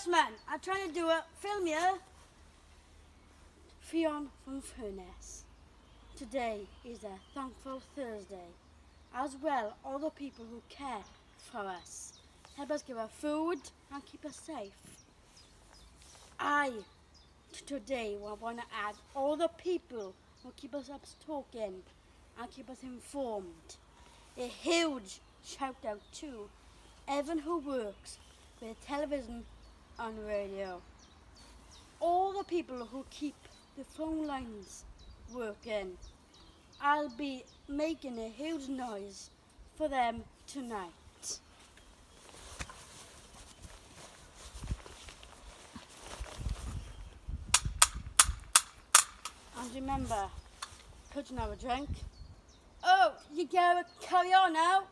Yes, man. I'm trying to do a film here. Ffion from Furnace. Today is a thankful Thursday. As well, all the people who care for us. Help us give us food and keep us safe. Today want to add all the people who keep us up talking and keep us informed. A huge shout out to everyone who works with television and radio. All the people who keep the phone lines working. I'll be making a huge noise for them tonight. And remember, could you have a drink? Oh, you gotta carry on now.